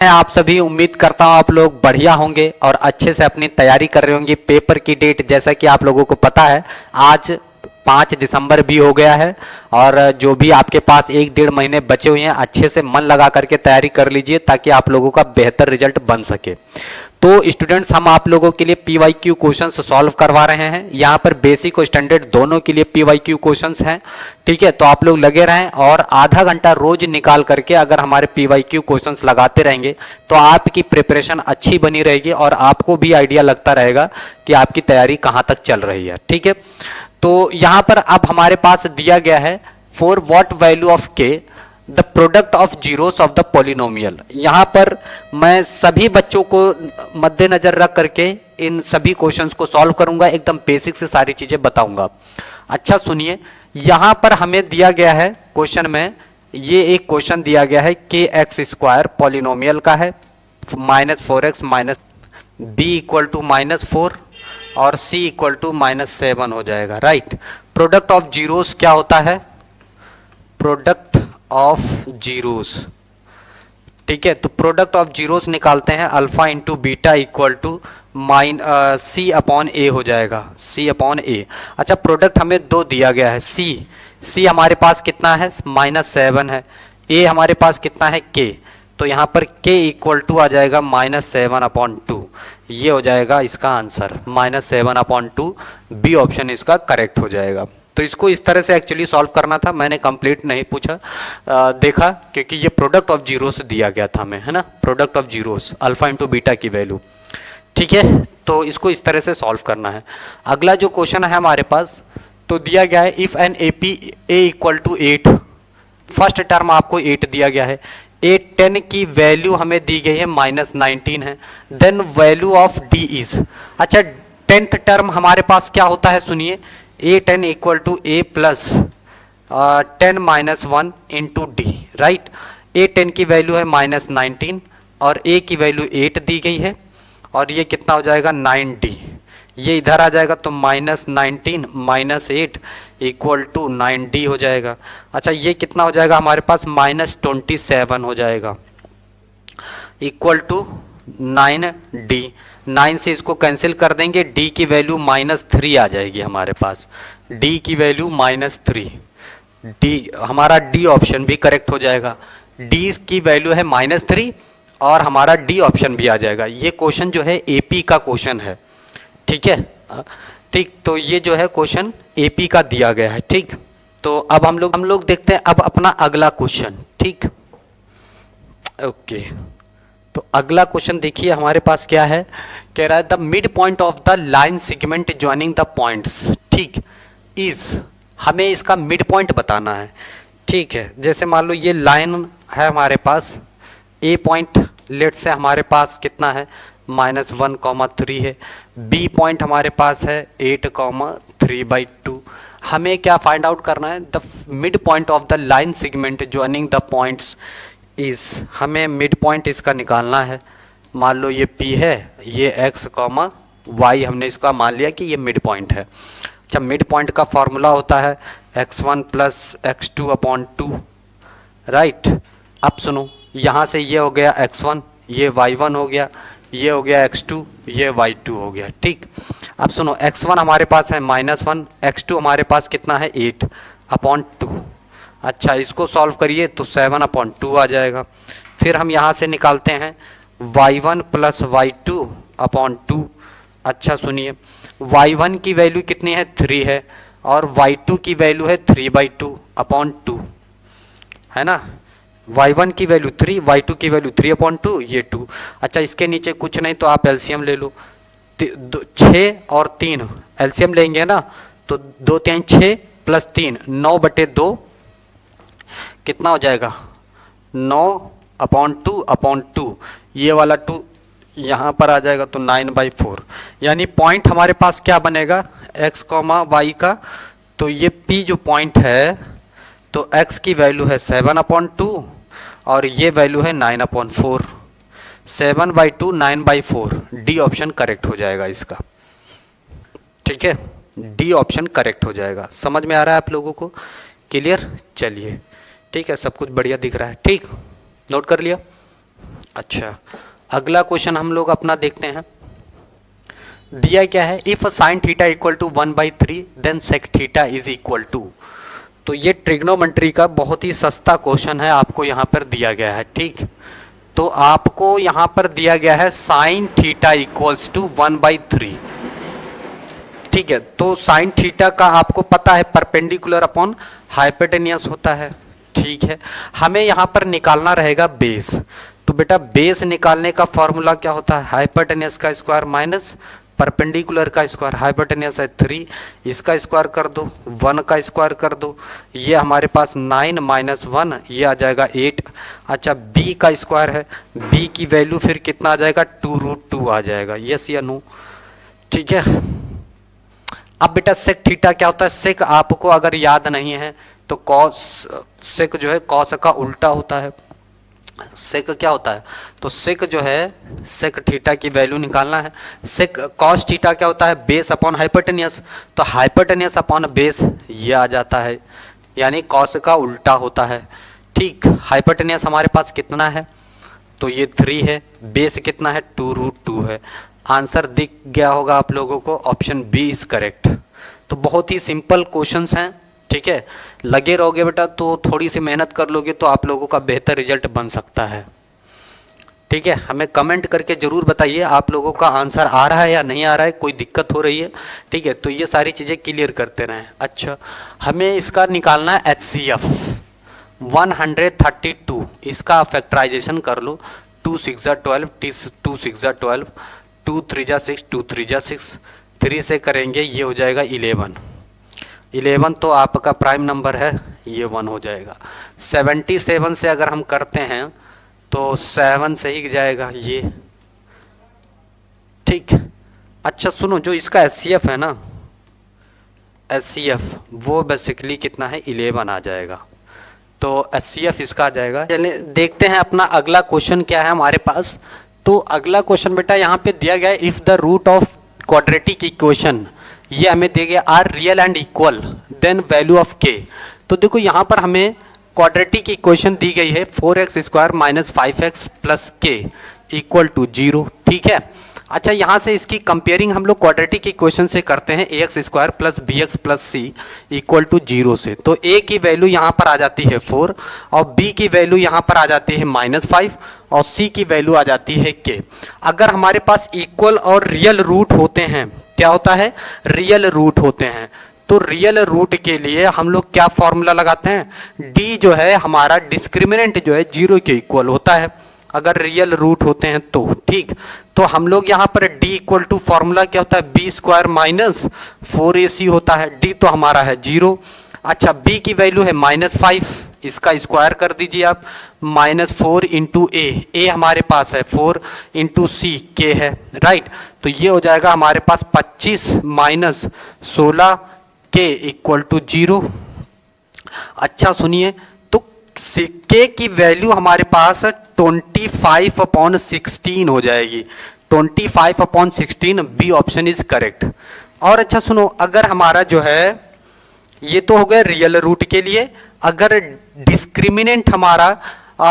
मैं आप सभी उम्मीद करता हूं आप लोग बढ़िया होंगे और अच्छे से अपनी तैयारी कर रहे होंगे। पेपर की डेट जैसा कि आप लोगों को पता है आज 5 दिसंबर भी हो गया है और जो भी आपके पास 1-1.5 महीने बचे हुए हैं अच्छे से मन लगा करके तैयारी कर लीजिए ताकि आप लोगों का बेहतर रिजल्ट बन सके। तो स्टूडेंट्स हम आप लोगों के लिए पीवाईक्यू क्वेश्चंस सॉल्व करवा रहे हैं। यहाँ पर बेसिक और स्टैंडर्ड दोनों के लिए पीवाईक्यू क्वेश्चंस हैं। ठीक है, तो आप लोग लगे रहें और आधा घंटा रोज निकाल करके अगर हमारे पीवाईक्यू क्वेश्चंस लगाते रहेंगे तो आपकी प्रिपरेशन अच्छी बनी रहेगी और आपको भी आइडिया लगता रहेगा कि आपकी तैयारी कहाँ तक चल रही है। ठीक है, तो यहाँ पर अब हमारे पास दिया गया है फॉर व्हाट वैल्यू ऑफ के the product of zeros of the polynomial. यहां पर मैं सभी बच्चों को मद्देनजर रख करके इन सभी क्वेश्चंस को सॉल्व करूंगा, एकदम बेसिक से सारी चीजें बताऊंगा। अच्छा सुनिए, यहां पर हमें दिया गया है क्वेश्चन में, ये एक क्वेश्चन दिया गया है के एक्स स्क्वायर पॉलिनोमियल का है, -4x minus B equal to -4 और सी इक्वल टू -7 हो जाएगा। राइट, प्रोडक्ट ऑफ जीरोस क्या होता है? Product of zeros. ठीक है, तो प्रोडक्ट ऑफ जीरोस निकालते हैं, alpha into beta equal to C upon A हो जाएगा, सी अपॉन ए। अच्छा, प्रोडक्ट हमें दो दिया गया है, सी हमारे पास कितना है? -7 है। ए हमारे पास कितना है? के। तो यहाँ पर के इक्वल टू आ जाएगा -7/2। ये हो जाएगा इसका आंसर, -7/2। बी ऑप्शन इसका करेक्ट हो जाएगा। तो इसको इस तरह से एक्चुअली सॉल्व करना था, मैंने कंप्लीट नहीं पूछा देखा, क्योंकि ये प्रोडक्ट ऑफ जीरोस दिया गया था हमें, है ना, product of zeros alpha into beta की वैल्यू। ठीक है, तो इसको इस तरह से सॉल्व करना है। अगला जो क्वेश्चन है हमारे पास, तो दिया गया है if an AP a equal to 8, first term आपको 8 दिया गया है, ए 10 की वैल्यू हमें दी गई है -19 है, then value of d is. अच्छा, 10th टर्म हमारे पास क्या होता है? सुनिए, A10 equal to a plus 10 -1 into d. Right, A10 की वैल्यू है -19 और A की वैल्यू 8 दी गई है और ये कितना हो जाएगा? 9D। ये इधर आ जाएगा तो -19 -8 इक्वल टू 9D हो जाएगा। अच्छा, ये कितना हो जाएगा हमारे पास? -27 हो जाएगा इक्वल टू 9D। 9 से इसको कैंसिल कर देंगे, D की वैल्यू -3 आ जाएगी हमारे पास, D की वैल्यू -3। D हमारा D ऑप्शन भी करेक्ट हो जाएगा, D की वैल्यू है -3 और हमारा D ऑप्शन भी आ जाएगा। ये क्वेश्चन जो है AP का क्वेश्चन है। ठीक है, ठीक, तो ये जो है क्वेश्चन AP का दिया गया है। ठीक, तो अब हम लोग देखते हैं अब अपना अगला क्वेश्चन। ठीक, ओके, तो अगला क्वेश्चन देखिए हमारे पास क्या है, कह रहा है the mid point of the line segment joining the points. ठीक, इज, हमें इसका मिड पॉइंट बताना है। ठीक है, जैसे मान लो ये लाइन है हमारे पास, ए पॉइंट लेट से हमारे पास कितना है? -1,3 है। बी पॉइंट हमारे पास है 8,3/2। हमें क्या फाइंड आउट करना है? The mid point of the line segment joining the points is. हमें मिड पॉइंट इसका निकालना है। मान लो ये P है, ये x, y, हमने इसका मान लिया कि ये मिड पॉइंट है। अच्छा, मिड पॉइंट का फॉर्मूला होता है x1 + x2/2। राइट, अब सुनो, यहाँ से ये हो गया x1, ये y1 हो गया, ये हो गया x2, ये y2 हो गया। ठीक, अब सुनो, x1 हमारे पास है -1, x2 हमारे पास कितना है? 8/2। अच्छा, इसको सॉल्व करिए तो 7/2 आ जाएगा। फिर हम यहाँ से निकालते हैं y1 + y2/2। अच्छा सुनिए, y1 की वैल्यू कितनी है? 3 है और y2 की वैल्यू है 3/2/2, है ना। y1 की वैल्यू 3, y2 की वैल्यू 3/2, ये 2। अच्छा, इसके नीचे कुछ नहीं तो आप एलसीएम ले लो, 6 और 3 एलसीएम लेंगे ना, तो 2 3 6 + 3 9/2 कितना हो जाएगा? 9/2/2। ये वाला 2 यहाँ पर आ जाएगा तो 9/4। यानी पॉइंट हमारे पास क्या बनेगा? x, y का। तो ये P जो पॉइंट है, तो x की वैल्यू है 7/2 और ये वैल्यू है 9/4। 7/2 9/4, डी ऑप्शन करेक्ट हो जाएगा इसका। ठीक है, डी ऑप्शन करेक्ट हो जाएगा। समझ में आ रहा है आप लोगों को? क्लियर? चलिए, ठीक है, सब कुछ बढ़िया दिख रहा है। ठीक, नोट कर लिया? अच्छा, अगला क्वेश्चन हम लोग अपना देखते हैं। दिया क्या है, if sine theta equal to 1/3 then sec theta is equal to. तो ये ट्रिग्नोमेट्री का बहुत ही सस्ता क्वेश्चन है, आपको यहाँ पर दिया गया है। ठीक, तो आपको यहाँ पर दिया गया है साइन थीटा इक्वल्स टू 1/3। ठीक है, तो साइन थीटा का आपको पता है परपेंडिकुलर अपॉन हाइपोटेनियस होता है। ठीक है, हमें यहाँ पर निकालना रहेगा बेस। तो बेटा बेस निकालने का फॉर्मूला क्या होता है, हाइपोटेनियस का स्क्वायर माइनस परपेंडिकुलर का स्क्वायर। हाइपोटेनियस है 3, इसका स्क्वायर कर दो, 1 का स्क्वायर कर दो, ये हमारे पास 9 माइनस 1 ये आ जाएगा 8। अच्छा, b का स्क्वायर है, b की वैल्यू फिर कितना आ जाएगा, 2√2 आ जाएगा। यस या नो? ठीक है, अब बेटा सेक थीटा क्या होता है, सेक आपको अगर याद नहीं है तो कॉस, सेक जो है कॉस का उल्टा होता है। सेक क्या होता है, तो सेक जो है सेक थीटा की वैल्यू निकालना है। सेक कॉस थीटा क्या होता है, बेस अपॉन हाइपोटेनियस, तो हाइपोटेनियस अपॉन बेस ये आ जाता है, यानी कॉस का उल्टा होता है। ठीक, हाइपोटेनियस हमारे पास कितना है, तो ये 3 है, बेस कितना है 2√2 है। आंसर दिख गया होगा आप लोगों को, ऑप्शन बी इज करेक्ट। तो बहुत ही सिंपल क्वेश्चंस हैं। ठीक है, लगे रहोगे बेटा तो थोड़ी सी मेहनत कर लोगे तो आप लोगों का बेहतर रिजल्ट बन सकता है। ठीक है, हमें कमेंट करके जरूर बताइए आप लोगों का आंसर आ रहा है या नहीं आ रहा है, कोई दिक्कत हो रही है। ठीक है, तो ये सारी चीज़ें क्लियर करते रहें। अच्छा, हमें इसका निकालना है HCF 132, इसका फैक्टराइजेशन कर लो। 2 6 12, 2 6 12, 2 3 6, 2 3 6, 3 से करेंगे ये हो जाएगा 11। 11 तो आपका प्राइम नंबर है, ये 1 हो जाएगा। 77 से अगर हम करते हैं तो 7 से ही जाएगा ये। ठीक, अच्छा सुनो, जो इसका HCF है ना, HCF वो बेसिकली कितना है, 11 आ जाएगा। तो HCF इसका आ जाएगा। चलिए देखते हैं अपना अगला क्वेश्चन क्या है हमारे पास। तो अगला क्वेश्चन बेटा यहाँ पे दिया गया है, if the root of quadratic equation, ये हमें दिया गया are real and equal then value of k. तो देखो यहाँ पर हमें क्वाड्रेटिक इक्वेशन दी गई है 4x² माइनस 5x प्लस के इक्वल टू 0। ठीक है, अच्छा यहाँ से इसकी कंपेयरिंग हम लोग क्वाड्रेटिक इक्वेशन से करते हैं ax² plus bx plus c equal to 0 से। तो a की वैल्यू यहाँ पर आ जाती है 4 और b की वैल्यू यहाँ पर आ जाती है -5 और c की वैल्यू आ जाती है k। अगर हमारे पास इक्वल और रियल रूट होते हैं, क्या होता है, रियल रूट होते हैं, तो रियल रूट के लिए हम लोग क्या फॉर्मूला लगाते हैं, d जो है हमारा डिस्क्रिमिनेंट जो है 0 के इक्वल होता है अगर रियल रूट होते हैं तो। ठीक, तो हम लोग यहाँ पर d इक्वल टू फॉर्मूला क्या होता है, b² माइनस 4ac होता है, d तो हमारा है 0। अच्छा, b की वैल्यू है -5, इसका स्क्वायर कर दीजिए आप, -4 इंटू a हमारे पास है 4 इंटू सी के है, राइट। तो ये हो जाएगा हमारे पास 25 माइनस 16 के इक्वल टू 0। अच्छा सुनिए, तो के की वैल्यू हमारे पास 25/16 हो जाएगी, 25/16, बी ऑप्शन इज करेक्ट। और अच्छा सुनो, अगर हमारा जो है ये तो हो गया रियल रूट के लिए, अगर डिस्क्रिमिनेंट हमारा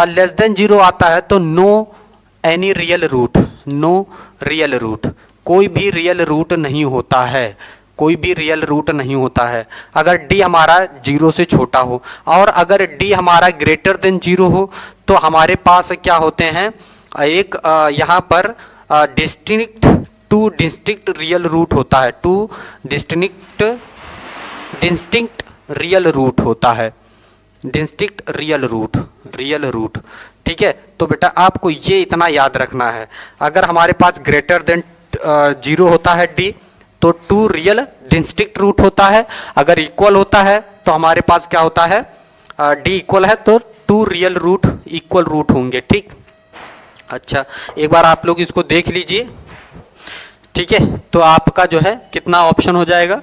लेस देन 0 आता है तो no any real root, no real root, कोई भी रियल रूट नहीं होता है, कोई भी रियल रूट नहीं होता है अगर d हमारा 0 से छोटा हो। और अगर d हमारा ग्रेटर देन 0 हो तो हमारे पास क्या होते हैं, एक यहाँ पर टू डिस्टिंक्ट रियल रूट होता है, टू डिस्टिंक्ट रियल रूट होता है, डिस्टिंक्ट रियल रूट। ठीक है, तो बेटा आपको ये इतना याद रखना है, अगर हमारे पास ग्रेटर देन 0 होता है d तो 2 रियल डिस्टिंक्ट रूट होता है, अगर इक्वल होता है तो हमारे पास क्या होता है, d इक्वल है तो 2 रियल रूट इक्वल रूट होंगे। ठीक, अच्छा एक बार आप लोग इसको देख लीजिए। ठीक है, तो आपका जो है कितना ऑप्शन हो जाएगा,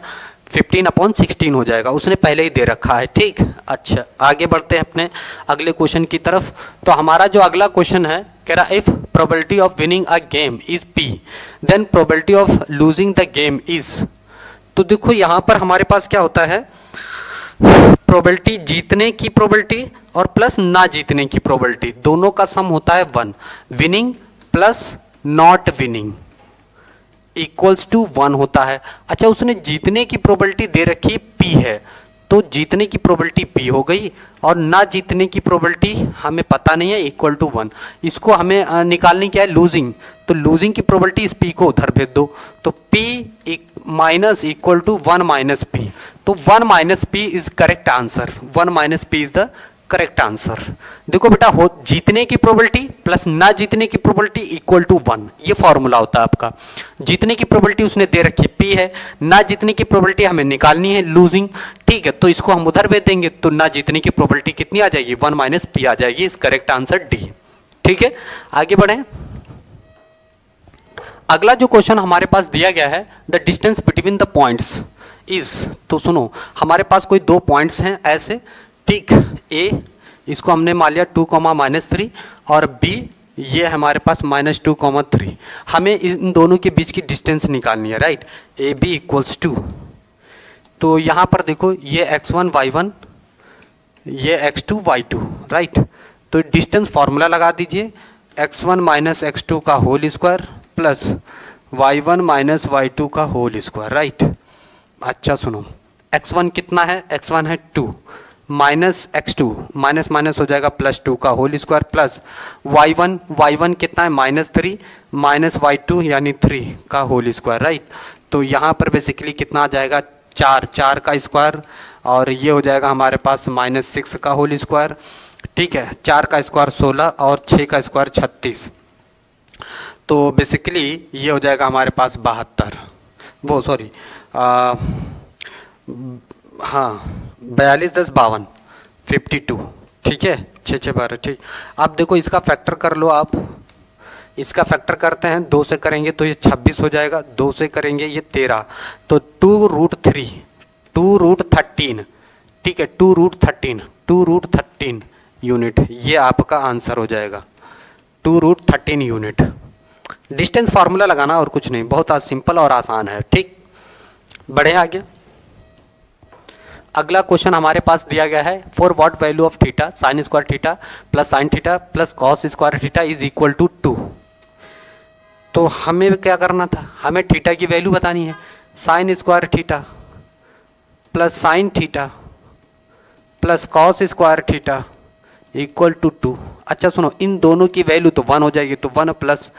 15/16 हो जाएगा, उसने पहले ही दे रखा है। ठीक, अच्छा आगे बढ़ते हैं अपने अगले क्वेश्चन की तरफ। तो हमारा जो अगला क्वेश्चन है, कह रहा if probability of winning a game is p then probability of losing the game is. तो देखो यहाँ पर हमारे पास क्या होता है, प्रोबेबिलिटी जीतने की प्रोबेबिलिटी और प्लस ना जीतने की प्रोबेबिलिटी, दोनों का सम होता है 1। Winning plus not winning equals to 1 होता है। अच्छा, उसने जीतने की प्रोबेबिलिटी दे रखी P है, तो जीतने की प्रोबेबिलिटी P हो गई और ना जीतने की प्रोबेबिलिटी हमें पता नहीं है, इक्वल टू 1। इसको हमें निकालनी क्या है, लूजिंग। तो लूजिंग की प्रोबेबिलिटी इस P को उधर भेज दो, तो P minus equal to 1 minus P। तो 1 minus P is correct answer, 1 minus P is the correct answer. देखो बेटा, हो जीतने की प्रोबेबिलिटी प्लस ना जीतने की प्रोबेबिलिटी इक्वल टू 1, ये फॉर्मूला होता है आपका। जीतने की प्रोबेबिलिटी उसने दे रखी P है, ना जीतने की प्रोबेबिलिटी हमें निकालनी है लूजिंग, ठीक है। तो इसको हम उधर भेज देंगे, तो ना जीतने की प्रोबेबिलिटी कितनी आ जाएगी, 1 माइनस P आ जाएगी। इस करेक्ट आंसर डी, ठीक है। आगे बढ़े। अगला जो क्वेश्चन हमारे पास दिया गया है, the distance between the points is, तो सुनो, हमारे पास कोई दो पॉइंट्स हैं ऐसे, ठीक। ए, इसको हमने मान लिया 2,-3 और बी ये हमारे पास -2,3। हमें इन दोनों के बीच की डिस्टेंस निकालनी है, right. A b equals to, तो यहाँ पर देखो ये x1 y1, ये x2 y2, राइट। तो डिस्टेंस फॉर्मूला लगा दीजिए, x1 माइनस x2 का whole square plus y1 minus y2 का होल स्क्वायर, राइट। अच्छा सुनो, x1 कितना है, x1 है 2 माइनस x2, माइनस माइनस हो जाएगा +2 का होल स्क्वायर प्लस y1 कितना है -3 माइनस y2 यानी 3 का होल स्क्वायर, राइट। तो यहाँ पर बेसिकली कितना आ जाएगा, 4 का स्क्वायर और ये हो जाएगा हमारे पास -6 का होल स्क्वायर, ठीक है। 4 का स्क्वायर 16 और 6 का स्क्वायर 36, तो बेसिकली ये हो जाएगा हमारे पास 72, वो सॉरी हाँ 42 10 52 52, ठीक है। 6 6 12, ठीक। अब देखो इसका फैक्टर कर लो आप, इसका फैक्टर करते हैं, 2 से करेंगे तो ये 26 हो जाएगा, 2 से करेंगे ये 13, तो 2√3 2√13, ठीक है। 2√13 यूनिट, ये आपका आंसर हो जाएगा 2√13 यूनिट। डिस्टेंस फार्मूला लगाना और कुछ नहीं, बहुत सिंपल और आसान है, ठीक। बढ़े आगे। अगला क्वेश्चन हमारे पास दिया गया है, for what value of theta sine square theta plus sine theta plus cos square theta is equal to 2। तो हमें क्या करना था, हमें थीटा की वैल्यू बतानी है। Sine square theta plus sine theta plus cos square theta equal to 2। अच्छा सुनो, इन दोनों की वैल्यू तो 1 हो जाएगी, तो 1 plus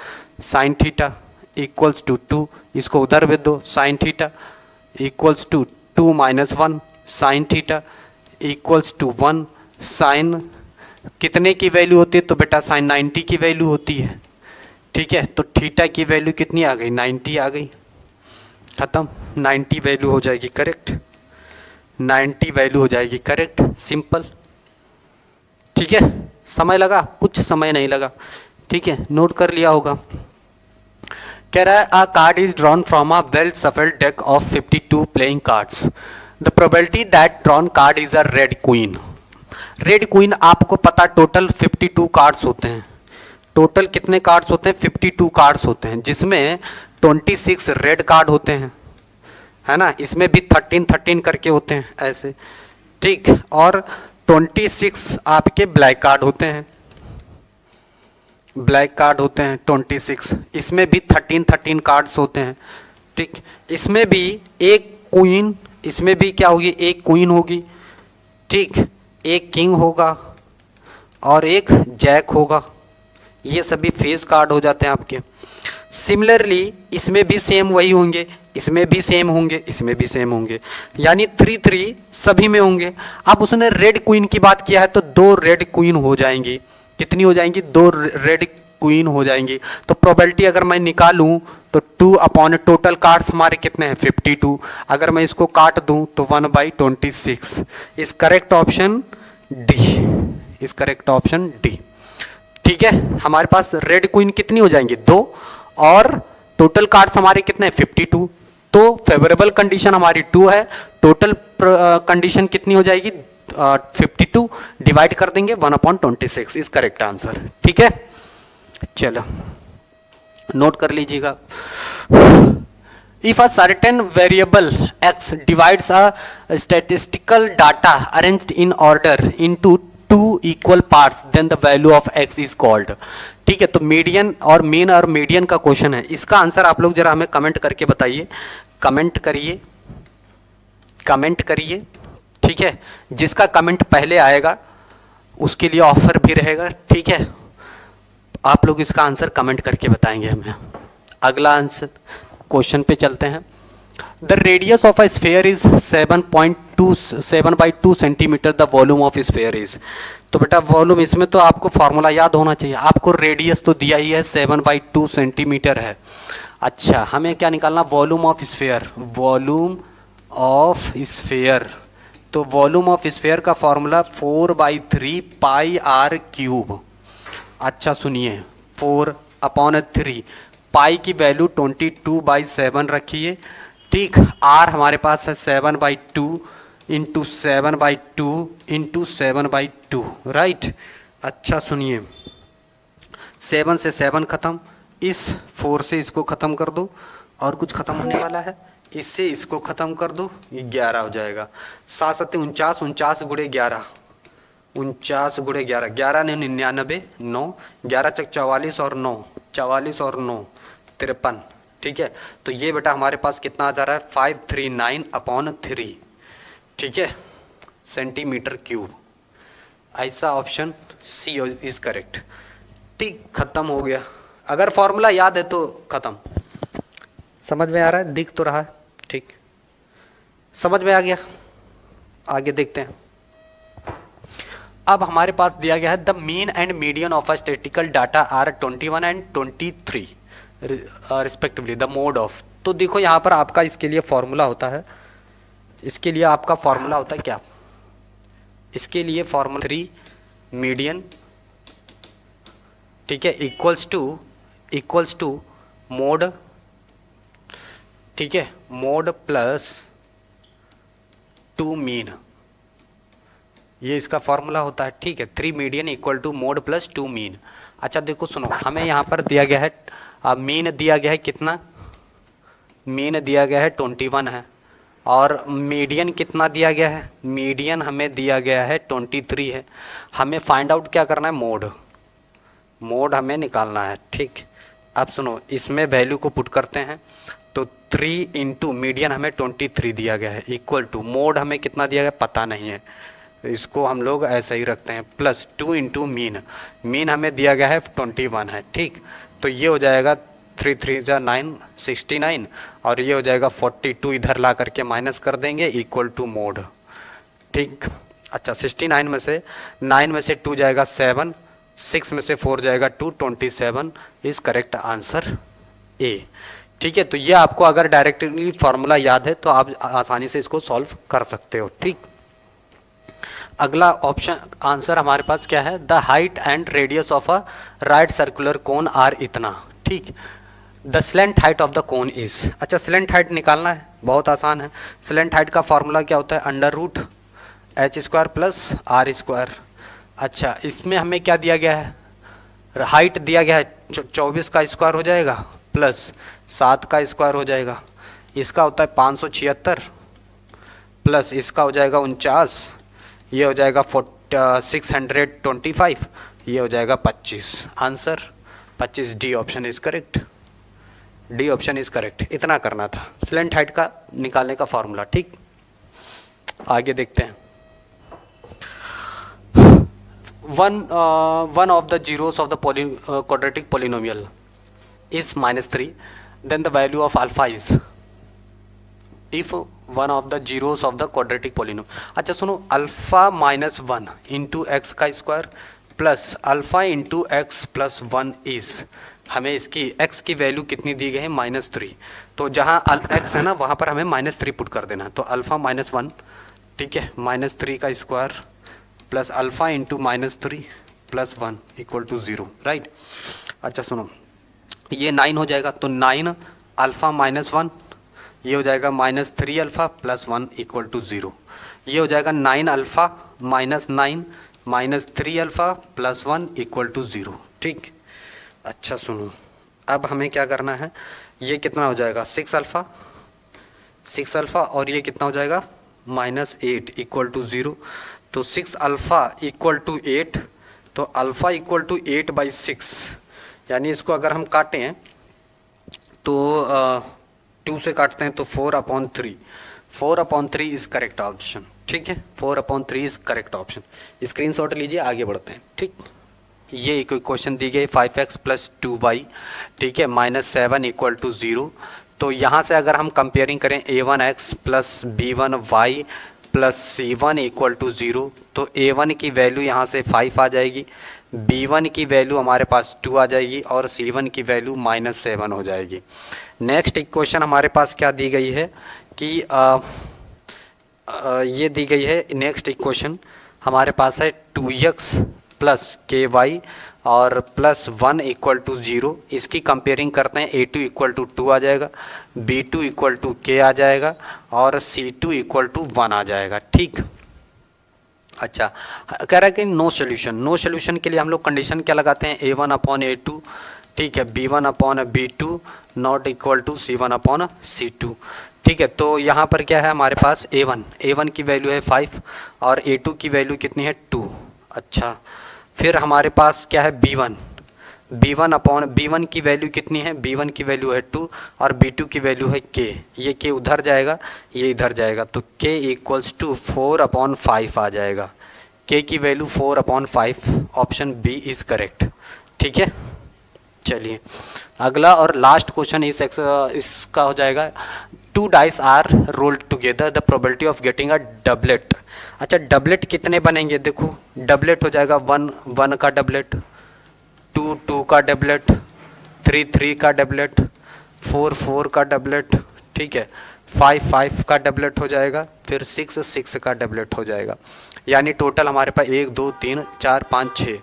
sine theta equals to 2, इसको उधर भेज दो, sine theta equals to 2 minus 1 sine theta equals to 1 sine कितने की वैल्यू होती है, तो बेटा साइन 90 की वैल्यू होती है, ठीक है। तो थीटा की वैल्यू कितनी आ गई, 90 आ गई, खत्म। 90 वैल्यू हो जाएगी करेक्ट, 90 वैल्यू हो जाएगी करेक्ट, सिंपल, ठीक है। समय लगा, कुछ समय नहीं लगा, ठीक है, नोट कर लिया होगा। कह रहा है अ card is drawn from a well shuffled deck of 52 playing cards, the probability that drawn card is a red queen. Red queen आपको पता टोटल 52 कार्ड्स होते हैं, टोटल कितने कार्ड्स होते हैं, 52 कार्ड्स होते हैं, जिसमें 26 रेड कार्ड होते हैं, है ना। इसमें भी 13 करके होते हैं ऐसे, ठीक। और 26 आपके ब्लैक कार्ड होते हैं, ब्लैक कार्ड होते हैं 26, इसमें भी 13 कार्ड्स होते हैं, ठीक। इसमें भी एक क्वीन, इसमें भी क्या होगी, एक क्वीन होगी, ठीक, एक किंग होगा और एक जैक होगा, ये सभी फेस कार्ड हो जाते हैं आपके। सिमिलरली इसमें भी सेम वही होंगे, इसमें भी सेम होंगे, इसमें भी सेम होंगे, यानी 3 सभी में होंगे। अब उसने रेड क्वीन की बात किया है, तो 2 रेड क्वीन हो जाएंगी, कितनी हो जाएंगी, 2 रेड क्वीन हो जाएंगी। तो प्रोबेबिलिटी अगर मैं निकालूं तो 2 अपॉन टोटल कार्ड्स हमारे कितने हैं 52, अगर मैं इसको काट दूं तो 1/26 is correct option D, is correct option D, ठीक है। हमारे पास रेड क्वीन कितनी हो जाएंगी 2 और टोटल कार्ड्स हमारे कितने हैं 52, तो फेवरेबल कंडीशन हमारी 2 है, टोटल कंडीशन कितनी हो जाएगी 52, डिवाइड कर देंगे 1/26 इज करेक्ट आंसर, ठीक है। चलो नोट कर लीजिएगा। If a certain variable x divides a statistical data arranged in order into two equal parts then the value of x is called. ठीक है, तो मीडियन और मीन और मीडियन का क्वेश्चन है। इसका आंसर आप लोग जरा हमें कमेंट करके बताइए, कमेंट करिए, कमेंट करिए। ठीक है, जिसका कमेंट पहले आएगा उसके लिए ऑफर भी रहेगा। ठीक है, आप लोग इसका आंसर कमेंट करके बताएंगे हमें। अगला आंसर क्वेश्चन पे चलते हैं। The radius of a sphere is 7.27 centimetre, the volume of sphere is. तो बेटा वॉल्यूम, इसमें तो आपको फॉर्मूला याद होना चाहिए। आपको रेडियस तो दिया ही है 7/2 सेंटीमीटर है। अच्छा, हमें क्या निकालना, volume of sphere, volume of sphere. तो वॉल्यूम ऑफ स्फेयर का फॉर्मूला 4/3 पाई आर क्यूब। अच्छा सुनिए, 4/3, पाई की वैल्यू 22/7 रखिए। ठीक, आर हमारे पास है 7/2 इंटू 7/2 इंटू 7/2, राइट। अच्छा सुनिए, 7 से 7 खत्म, इस 4 से इसको खत्म कर दो, और कुछ खत्म होने वाला है, इससे इसको खत्म कर दो, ये 11 हो जाएगा। 7 7 49, 49 गुणे 11, 49 गुणे 11, 11 ने 99, 9, 11 चक 44 और 9, 44 और 9 53। ठीक है, तो ये बेटा हमारे पास कितना आ जा रहा है, 539/3। ठीक है, सेंटीमीटर क्यूब। ऐसा ऑप्शन सी इज करेक्ट। ठीक, खत्म हो गया। अगर फॉर्मूला याद है तो खत्म। समझ में आ रहा है, दिख तो रहा है। ठीक, समझ में आ गया। आगे देखते हैं। अब हमारे पास दिया गया है the mean and median of a statistical data are 21 and 23 respectively, the mode of. तो देखो यहाँ पर आपका इसके लिए फॉर्मूला होता है, इसके लिए आपका फॉर्मूला होता है क्या, इसके लिए फॉर्मूला 3 मीडियन, ठीक है, इक्वल्स टू मोड, ठीक है, मोड प्लस 2 मीन, ये इसका फॉर्मूला होता है। ठीक है, 3 median equal to mode plus 2 mean. अच्छा देखो सुनो, हमें यहाँ पर दिया गया है मीन दिया गया है कितना, मीन दिया गया है 21 है, और मीडियन कितना दिया गया है, मीडियन हमें दिया गया है 23 है। हमें फाइंड आउट क्या करना है, मोड हमें निकालना है। ठीक, अब सुनो, इसमें वैल्यू को पुट करते हैं, तो 3 इंटू मीडियन हमें 23 दिया गया है, इक्वल टू मोड हमें कितना दिया गया पता नहीं है, इसको हम लोग ऐसा ही रखते हैं, प्लस 2 इंटू मीन हमें दिया गया है 21 है। ठीक, तो ये हो जाएगा 3 3 जा 9, 69, और ये हो जाएगा 42, इधर ला करके माइनस कर देंगे, इक्वल टू मोड। ठीक, अच्छा 69 में से 9 में से 2 जाएगा 7, 6 में से 4 जाएगा 2, 27 इज करेक्ट आंसर ए। ठीक है, तो ये आपको अगर डायरेक्टली फॉर्मूला याद है तो आप आसानी से इसको सॉल्व कर सकते हो। ठीक, अगला ऑप्शन आंसर हमारे पास क्या है, the height and radius of a right circular cone are इतना। ठीक, the slant height of the cone is. अच्छा, स्लेंट हाइट निकालना है, बहुत आसान है। स्लेंट हाइट का फॉर्मूला क्या होता है, √h² प्लस r²। अच्छा, इसमें हमें क्या दिया गया है, हाइट दिया गया है 24 का स्क्वायर हो जाएगा प्लस 7 का स्क्वायर हो जाएगा, इसका होता है 576 प्लस इसका हो जाएगा 49, ये हो जाएगा 625, ये हो जाएगा 25। Answer 25, D option is correct, D option is correct. इतना करना था स्लेंट हाइट का निकालने का फॉर्मूला। ठीक, आगे देखते हैं। one of the zeros of the quadratic polynomial is -3, then the value of alpha is, if one of the zeros of the quadratic polynomial। अच्छा सुनो, अल्फा -1 इंटू एक्स का square plus alpha into x plus 1 is, हमें इसकी x की value कितनी दी गई है, -3। तो जहाँ x है ना वहाँ पर हमें -3 पुट कर देना है। तो अल्फा -1, ठीक है, -3 का square plus alpha into -3 plus 1 equal to 0, right. अच्छा सुनो, ये 9 हो जाएगा, तो 9 अल्फा -1, ये हो जाएगा -3 अल्फा प्लस 1 इक्वल टू 0, ये हो जाएगा 9 alpha -9 -3 alpha plus 1 equal to 0। ठीक, अच्छा सुनो, अब हमें क्या करना है, ये कितना हो जाएगा 6 अल्फा, और ये कितना हो जाएगा -8 इक्वल टू 0। तो 6 अल्फ़ा इक्वल टू 8, तो अल्फ़ा इक्वल टू 8/6, यानी इसको अगर हम काटें तो 2 से काटते हैं तो 4/3, 4/3 इज़ करेक्ट ऑप्शन। ठीक है, 4/3 इज़ करेक्ट ऑप्शन। स्क्रीनशॉट लीजिए, आगे बढ़ते हैं। ठीक, ये एक क्वेश्चन दी गई 5x + 2y, ठीक है, -7 इक्वल टू 0। तो यहाँ से अगर हम कंपेयरिंग करें a1x + b1y + c1 equal to 0, तो a1 की वैल्यू यहाँ से 5 आ जाएगी, b1 की वैल्यू हमारे पास 2 आ जाएगी और c1 की वैल्यू -7 हो जाएगी। नेक्स्ट इक्वेशन हमारे पास क्या दी गई है कि ये दी गई है नेक्स्ट इक्वेशन हमारे पास है 2x + ky और +1 इक्वल टू 0। इसकी कंपेयरिंग करते हैं, a2 इक्वल टू 2 आ जाएगा, b2 इक्वल टू k आ जाएगा और c2 इक्वल टू 1 आ जाएगा। ठीक, अच्छा, कह रहा है कि नो सोल्यूशन। नो सोल्यूशन के लिए हम लोग कंडीशन क्या लगाते हैं, a1/a2, ठीक है, b1/b2 not equal to c1/c2। ठीक है, तो यहाँ पर क्या है हमारे पास a1 की वैल्यू है 5 और a2 की वैल्यू कितनी है 2। अच्छा, फिर हमारे पास क्या है b1 की वैल्यू कितनी है, b1 की वैल्यू है 2 और b2 की वैल्यू है k। ये k उधर जाएगा, ये इधर जाएगा, तो k = 4/5 आ जाएगा। k की value 4/5, option b is correct. ठीक है, चलिए अगला और लास्ट क्वेश्चन इसका हो जाएगा 2 dice are rolled together, the probability of getting a doublet. अच्छा, डबलेट कितने बनेंगे, देखो डबलेट हो जाएगा 1 का डबलेट, 2 का डबलेट, 3 का डबलेट, 4 का डबलेट, ठीक है, 5 का डबलेट हो जाएगा, फिर 6 का डबलेट हो जाएगा। यानी टोटल हमारे पास 1 2 3 4 5 6।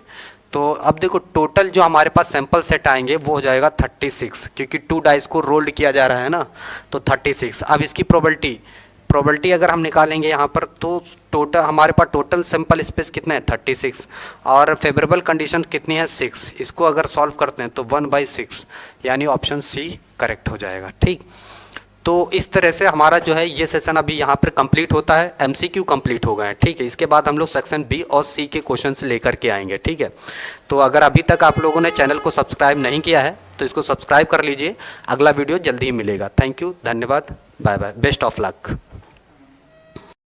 तो अब देखो टोटल जो हमारे पास सैंपल सेट आएंगे वो हो जाएगा 36, क्योंकि 2 डाइस को रोल्ड किया जा रहा है ना, तो 36। अब इसकी प्रोबेबिलिटी अगर हम निकालेंगे यहाँ पर तो टोटल हमारे पास टोटल सैंपल स्पेस कितना है 36 और फेवरेबल कंडीशन कितनी है 6। इसको अगर सॉल्व करते हैं तो 1/6, यानी ऑप्शन सी करेक्ट हो जाएगा। ठीक, तो इस तरह से हमारा जो है ये सेशन अभी यहाँ पर कंप्लीट होता है, एमसीक्यू कंप्लीट हो गए हैं। ठीक है, इसके बाद हम लोग सेक्शन बी और सी के क्वेश्चंस लेकर के आएंगे। ठीक है, तो अगर अभी तक आप लोगों ने चैनल को सब्सक्राइब नहीं किया है तो इसको सब्सक्राइब कर लीजिए। अगला वीडियो जल्दी ही मिलेगा। थैंक यू, धन्यवाद, bye bye, best of luck.